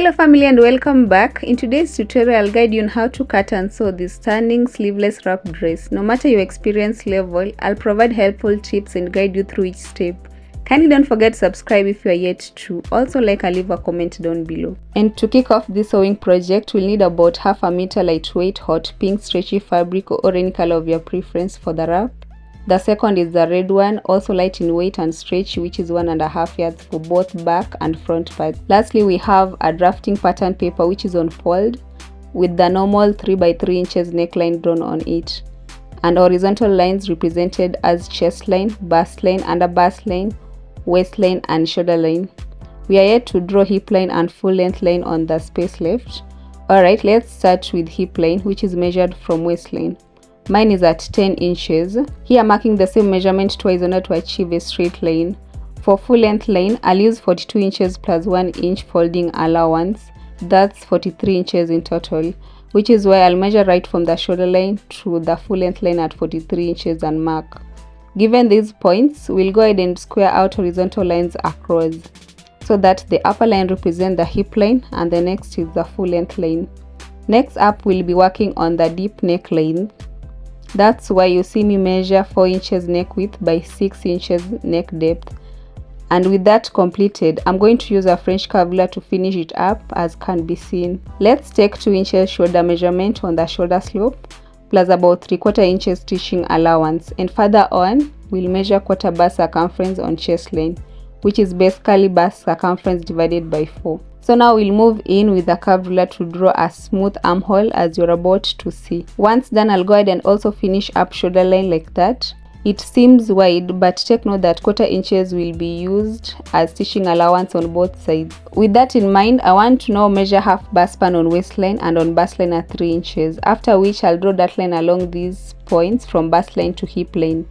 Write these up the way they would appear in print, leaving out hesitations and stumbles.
Hello family and welcome back. In today's tutorial, I'll guide you on how to cut and sew this stunning sleeveless wrap dress. No matter your experience level, I'll provide helpful tips and guide you through each step. Kindly don't forget to subscribe if you are yet to. Also like and leave a comment down below. And to kick off this sewing project, we'll need about half a meter lightweight hot pink stretchy fabric or any color of your preference for the wrap. The second is the red one, also light in weight and stretch, which is 1.5 yards for both back and front parts. Lastly, we have a drafting pattern paper which is on fold with the normal 3x3 inches neckline drawn on it, and horizontal lines represented as chest line, bust line, under bust line, waistline and shoulder line. We are yet to draw hip line and full length line on the space left. Alright, let's start with hip line, which is measured from waistline. Mine is at 10 inches. Here marking the same measurement twice in order to achieve a straight line. For full length line, I'll use 42 inches plus 1 inch folding allowance. That's 43 inches in total, which is why I'll measure right from the shoulder line to the full length line at 43 inches and mark. Given these points, we'll go ahead and square out horizontal lines across, so that the upper line represents the hip line and the next is the full length line. Next up, we'll be working on the deep neckline. That's why you see me measure 4 inches neck width by 6 inches neck depth. And with that completed, I'm going to use a French curve ruler to finish it up, as can be seen. Let's take 2 inches shoulder measurement on the shoulder slope, plus about 3/4 inches stitching allowance, and further on, we'll measure quarter bust circumference on chest line, which is basically bust circumference divided by 4. So now we'll move in with the curved ruler to draw a smooth armhole as you're about to see. Once done, I'll go ahead and also finish up shoulder line like that. It seems wide, but take note that 1/4 inches will be used as stitching allowance on both sides. With that in mind, I want to now measure half bust span on waistline and on bust line at 3 inches, after which I'll draw that line along these points from bust line to hip line.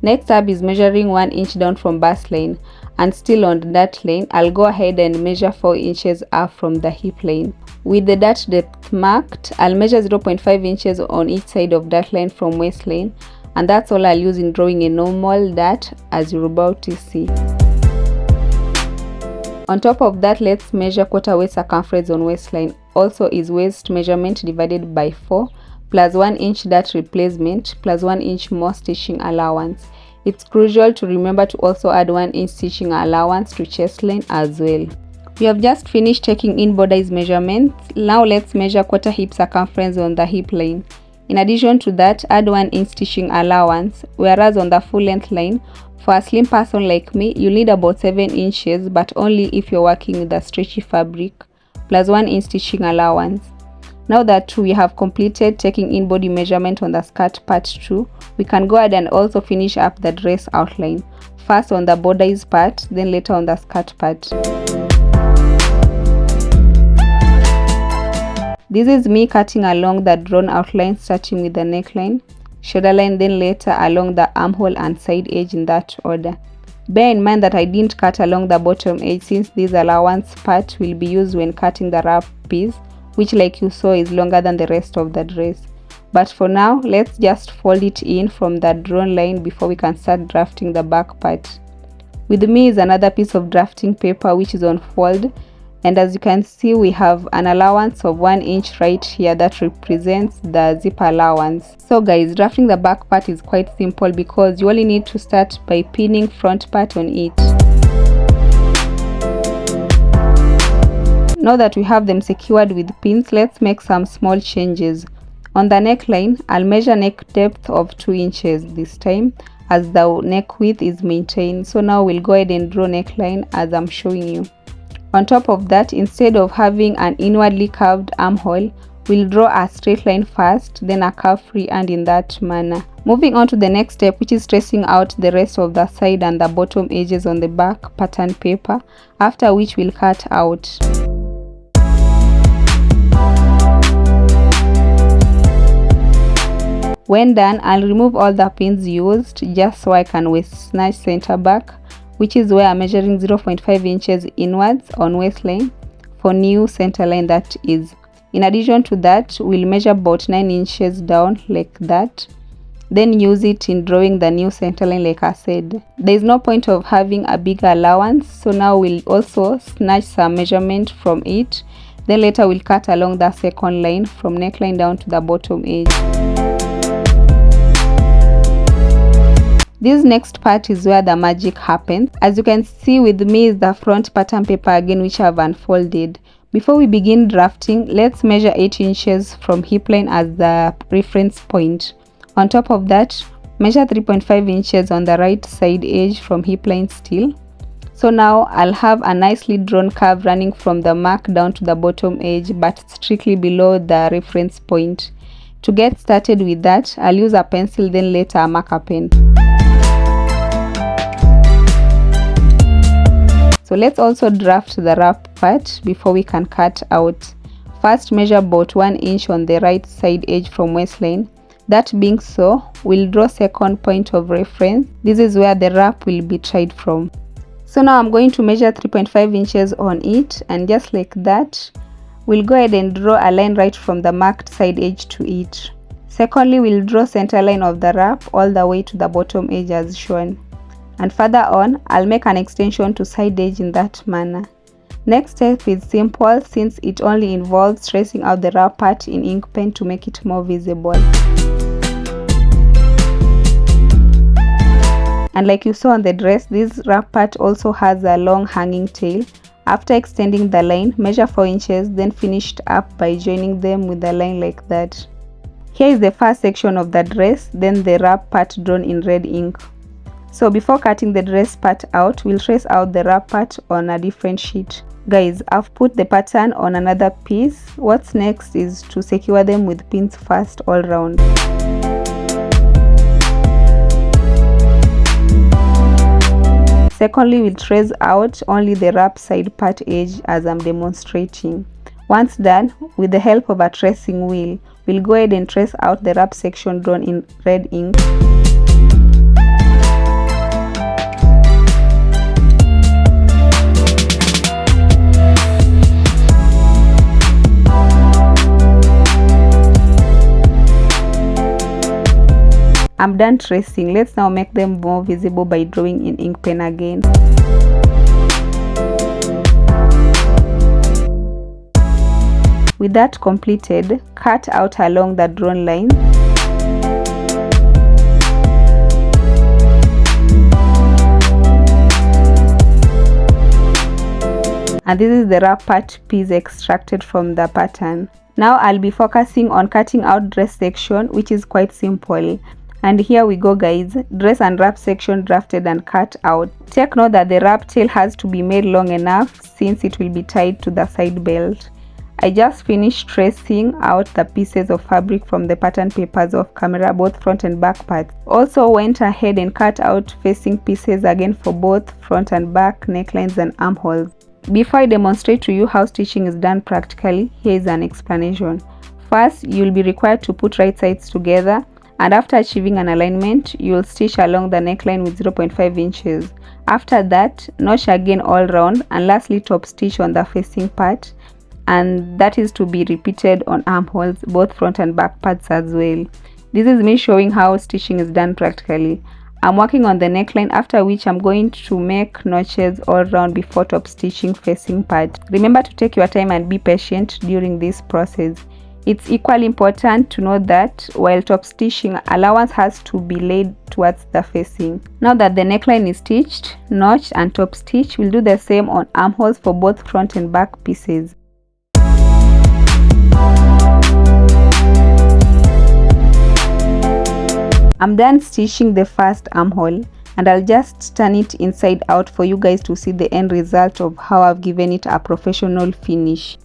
Next up is measuring 1 inch down from bust line, and still on that line, I'll go ahead and measure 4 inches up from the hip line. With the dart depth marked, I'll measure 0.5 inches on each side of that line from waistline, and that's all I'll use in drawing a normal dart as you're about to see. On top of that, let's measure quarter waist circumference on waistline. Also is waist measurement divided by 4 plus 1 inch dart replacement plus 1 inch more stitching allowance. It's crucial to remember to also add 1 inch stitching allowance to chest line as well. We have just finished taking in bodice measurements. Now let's measure quarter hip circumference on the hip line. In addition to that, add 1 inch stitching allowance, whereas on the full length line, for a slim person like me, you'll need about 7 inches, but only if you're working with a stretchy fabric, plus 1 inch stitching allowance. Now that we have completed taking in body measurement on the skirt part 2, we can go ahead and also finish up the dress outline. First on the bodice part, then later on the skirt part. This is me cutting along the drawn outline, starting with the neckline, shoulder line, then later along the armhole and side edge in that order. Bear in mind that I didn't cut along the bottom edge, since this allowance part will be used when cutting the wrap piece, which like you saw is longer than the rest of the dress. But for now, let's just fold it in from the drawn line before we can start drafting the back part. With me is another piece of drafting paper which is on fold, and as you can see, we have an allowance of 1 inch right here that represents the zip allowance. So guys, drafting the back part is quite simple because you only need to start by pinning front part on it. Now that we have them secured with pins, let's make some small changes. On the neckline, I'll measure neck depth of 2 inches this time, as the neck width is maintained. So now we'll go ahead and draw neckline as I'm showing you. On top of that, instead of having an inwardly curved armhole, we'll draw a straight line first, then a curve free and in that manner. Moving on to the next step, which is tracing out the rest of the side and the bottom edges on the back pattern paper, after which we'll cut out. When done, I'll remove all the pins used just so I can waist snatch center back, which is where I'm measuring 0.5 inches inwards on waistline for new center line, that is. In addition to that, we'll measure about 9 inches down like that, then use it in drawing the new center line like I said. There is no point of having a bigger allowance, so now we'll also snatch some measurement from it Then later we'll cut along the second line from neckline down to the bottom edge. This next part is where the magic happens. As you can see with me is the front pattern paper again, which I've unfolded. Before we begin drafting, let's measure 8 inches from hip line as the reference point. On top of that, measure 3.5 inches on the right side edge from hip line still. So now I'll have a nicely drawn curve running from the mark down to the bottom edge, but strictly below the reference point. To get started with that, I'll use a pencil, then later a marker pen. So let's also draft the wrap part before we can cut out. First, measure about 1 inch on the right side edge from waistline. That being so, we'll draw second point of reference. This is where the wrap will be tied from. So now I'm going to measure 3.5 inches on it, and just like that, we'll go ahead and draw a line right from the marked side edge to it. Secondly, we'll draw center line of the wrap all the way to the bottom edge as shown. And further on, I'll make an extension to side edge in that manner. Next step is simple, since it only involves tracing out the wrap part in ink pen to make it more visible. And like you saw on the dress, this wrap part also has a long hanging tail. After extending the line, measure 4 inches, then finished up by joining them with a line like that. Here is the first section of the dress, then the wrap part drawn in red ink. So before cutting the dress part out, we'll trace out the wrap part on a different sheet. Guys, I've put the pattern on another piece. What's next is to secure them with pins first all round. Secondly, we'll trace out only the wrap side part edge as I'm demonstrating. Once done, with the help of a tracing wheel, we'll go ahead and trace out the wrap section drawn in red ink. I'm done tracing. Let's now make them more visible by drawing in ink pen again. With that completed, cut out along the drawn line. And this is the wrap part piece extracted from the pattern. Now I'll be focusing on cutting out dress section, which is quite simple. And here we go guys, dress and wrap section drafted and cut out. Take note that the wrap tail has to be made long enough since it will be tied to the side belt. I just finished tracing out the pieces of fabric from the pattern papers off camera, both front and back parts. Also went ahead and cut out facing pieces again for both front and back necklines and armholes. Before I demonstrate to you how stitching is done practically, here is an explanation. First, you'll be required to put right sides together, and after achieving an alignment, you'll stitch along the neckline with 0.5 inches. After that, notch again all round, and lastly top stitch on the facing part, and that is to be repeated on armholes, both front and back parts as well. This is me showing how stitching is done practically. I'm working on the neckline, after which I'm going to make notches all round before top stitching facing part. Remember to take your time and be patient during this process. It's equally important to note that while top stitching, allowance has to be laid towards the facing. Now that the neckline is stitched, notched and top stitch, we'll do the same on armholes for both front and back pieces. I'm done stitching the first armhole, and I'll just turn it inside out for you guys to see the end result of how I've given it a professional finish.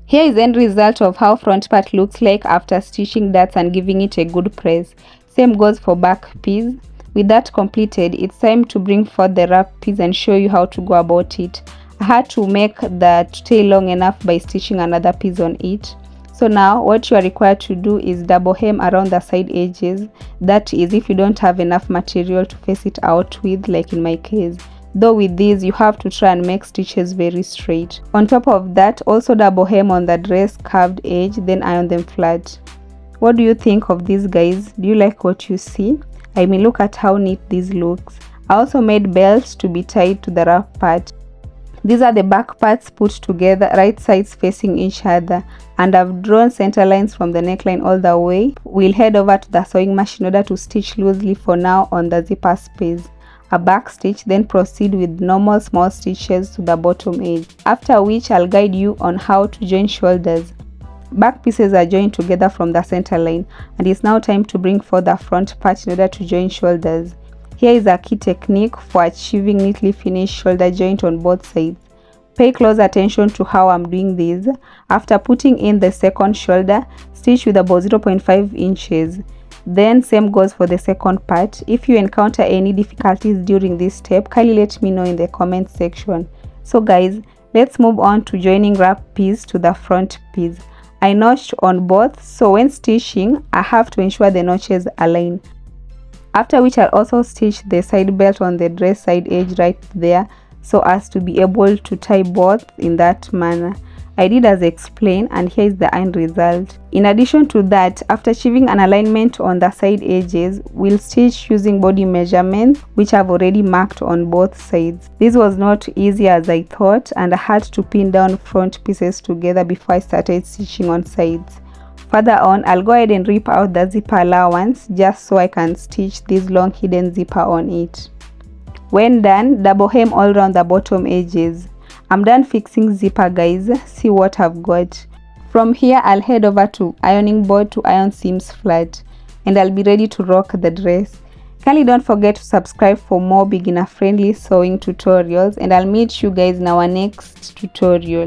Here is the end result of how front part looks like after stitching darts and giving it a good press. Same goes for back piece. With that completed, it's time to bring forth the wrap piece and show you how to go about it. I had to make the tail long enough by stitching another piece on it. So now what you are required to do is double hem around the side edges. That is if you don't have enough material to face it out with, like in my case. Though with these you have to try and make stitches very straight. On top of that, also double hem on the dress curved edge, then iron them flat. What do you think of these guys? Do you like what you see? I mean, look at how neat this looks. I also made belts to be tied to the wrap part. These are the back parts put together, right sides facing each other, and I've drawn center lines from the neckline all the way. We'll head over to the sewing machine in order to stitch loosely for now on the zipper space. A back stitch, then proceed with normal small stitches to the bottom edge, after which I'll guide you on how to join shoulders. Back pieces are joined together from the center line, and it's now time to bring forth the front part in order to join shoulders. Here is a key technique for achieving neatly finished shoulder joint on both sides. Pay close attention to how I'm doing this. After putting in the second shoulder, stitch with about 0.5 inches. Then same goes for the second part. If you encounter any difficulties during this step, kindly let me know in the comment section. So guys, let's move on to joining wrap piece to the front piece. I notched on both, so when stitching, I have to ensure the notches align. After which I'll also stitch the side belt on the dress side edge right there, so as to be able to tie both in that manner. I did as explained, and here is the end result. In addition to that, after achieving an alignment on the side edges, we'll stitch using body measurements, which I've already marked on both sides. This was not easy as I thought, and I had to pin down front pieces together before I started stitching on sides. Further on, I'll go ahead and rip out the zipper allowance just so I can stitch this long hidden zipper on it. When done, double hem all around the bottom edges. I'm done fixing zipper guys, see what I've got. From here, I'll head over to ironing board to iron seams flat, and I'll be ready to rock the dress. Kindly don't forget to subscribe for more beginner friendly sewing tutorials, and I'll meet you guys in our next tutorial.